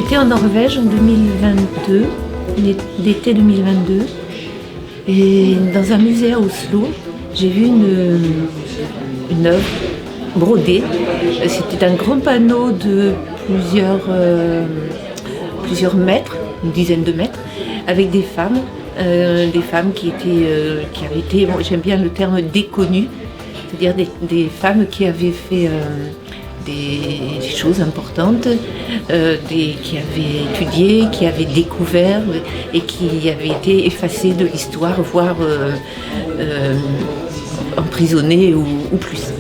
J'étais en Norvège en 2022, l'été 2022, et dans un musée à Oslo, j'ai vu une œuvre brodée. C'était un grand panneau de plusieurs mètres, une dizaine de mètres, avec des femmes qui avaient été, bon, j'aime bien le terme déconnues, c'est-à-dire des femmes qui avaient fait des choses importantes, qui avaient étudié, qui avaient découvert et qui avaient été effacées de l'histoire, voire emprisonnées ou plus.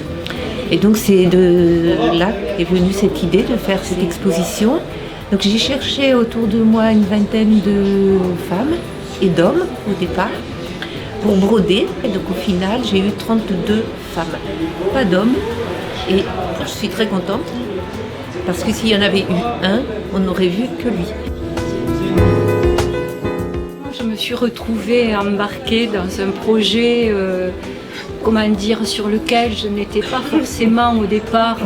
Et donc c'est de là qu'est venue cette idée de faire cette exposition. Donc j'ai cherché autour de moi une vingtaine de femmes et d'hommes au départ pour broder. Et donc au final j'ai eu 32 femmes, pas d'hommes. Et je suis très contente parce que s'il y en avait eu un, on n'aurait vu que lui. Je me suis retrouvée embarquée dans un projet sur lequel je n'étais pas forcément au départ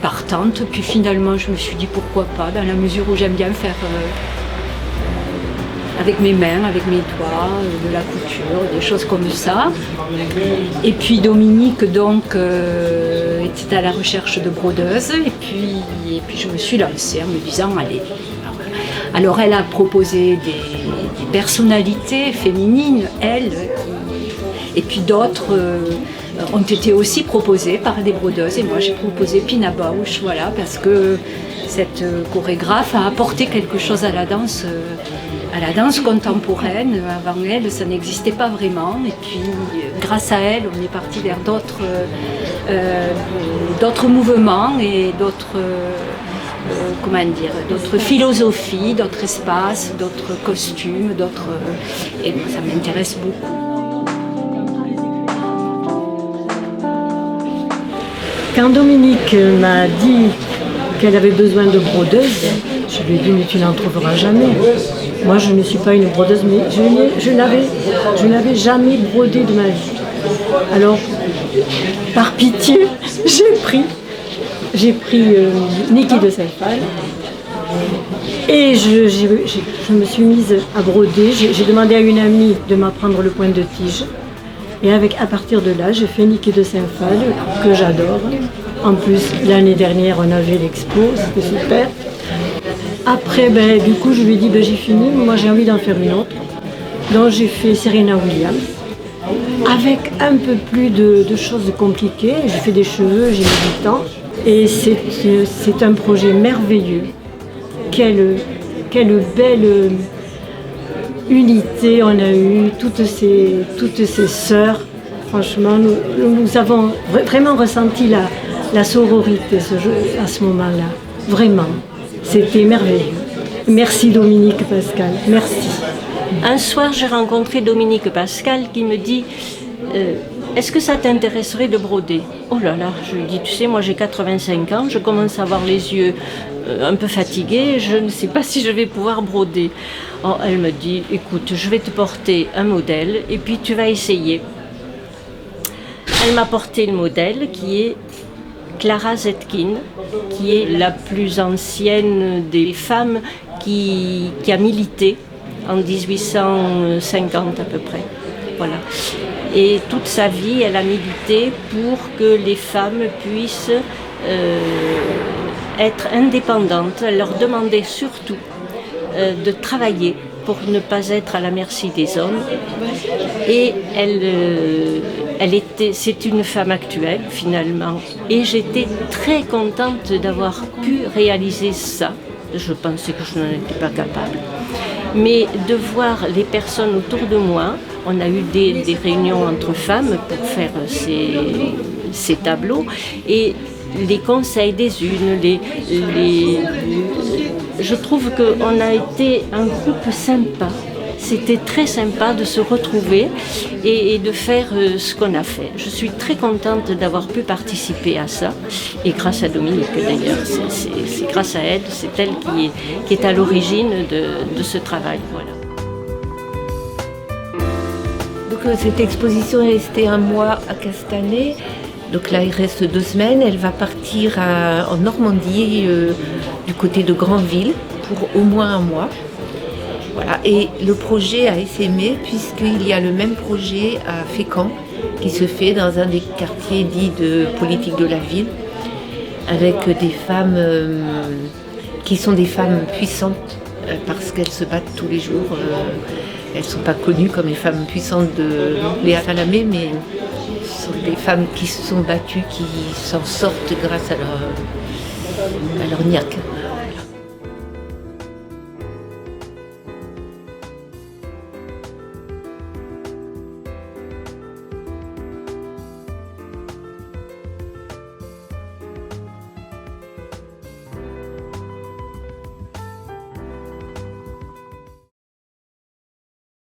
partante. Puis finalement, je me suis dit pourquoi pas, dans la mesure où j'aime bien faire avec mes mains, avec mes doigts, de la couture, des choses comme ça. Et puis Dominique donc était à la recherche de brodeuses et puis je me suis lancée en me disant allez. Alors elle a proposé des personnalités féminines, elle, et puis d'autres ont été aussi proposées par des brodeuses. Et moi j'ai proposé Pina Bausch, voilà, parce que cette chorégraphe a apporté quelque chose à la danse contemporaine. Avant elle, ça n'existait pas vraiment. Et puis grâce à elle, on est parti vers d'autres mouvements et d'autres philosophies, d'autres espaces, d'autres costumes, et ça m'intéresse beaucoup. Quand Dominique m'a dit qu'elle avait besoin de brodeuses, je lui ai dit mais tu n'en trouveras jamais. Moi je ne suis pas une brodeuse, mais je n'avais jamais brodé de ma vie. Alors par pitié, j'ai pris Niki de Saint-Phal et je me suis mise à broder. J'ai demandé à une amie de m'apprendre le point de tige. Et à partir de là, j'ai fait Niki de Saint-Phal, que j'adore. En plus, l'année dernière, on avait l'expo, c'était super. Après, du coup, je lui ai dit, j'ai fini, moi j'ai envie d'en faire une autre. Donc j'ai fait Serena Williams, avec un peu plus de choses compliquées. J'ai fait des cheveux, j'ai mis du temps. Et c'est un projet merveilleux. Quelle belle unité on a eu, toutes ces sœurs. Franchement, nous avons vraiment ressenti la sororité à ce moment-là. Vraiment, c'était merveilleux. Merci Dominique Pascal, merci. Un soir, j'ai rencontré Dominique Pascal qui me dit est-ce que ça t'intéresserait de broder ? Oh là là, je lui dis, tu sais, moi j'ai 85 ans, je commence à avoir les yeux un peu fatigués, je ne sais pas si je vais pouvoir broder. Oh, elle me dit, écoute, je vais te porter un modèle et puis tu vas essayer. Elle m'a porté le modèle qui est Clara Zetkin, qui est la plus ancienne des femmes qui a milité en 1850 à peu près. Voilà. Et toute sa vie, elle a milité pour que les femmes puissent être indépendantes. Elle leur demandait surtout de travailler pour ne pas être à la merci des hommes. Et c'est une femme actuelle finalement. Et j'étais très contente d'avoir pu réaliser ça. Je pensais que je n'en étais pas capable. Mais de voir les personnes autour de moi, on a eu des réunions entre femmes pour faire ces tableaux et les conseils des unes, je trouve qu'on a été un groupe sympa. C'était très sympa de se retrouver et de faire ce qu'on a fait. Je suis très contente d'avoir pu participer à ça et grâce à Dominique d'ailleurs. C'est grâce à elle, c'est elle qui est à l'origine de ce travail. Voilà. Donc cette exposition est restée un mois à Castanet. Donc là, il reste 2 semaines. Elle va partir en Normandie, du côté de Granville, pour au moins un mois. Voilà. Et le projet a essaimé puisqu'il y a le même projet à Fécamp qui se fait dans un des quartiers dits de politique de la ville, avec des femmes qui sont des femmes puissantes parce qu'elles se battent tous les jours. Elles ne sont pas connues comme les femmes puissantes de Léa Salamé, mais ce sont des femmes qui se sont battues, qui s'en sortent grâce à leur niaque.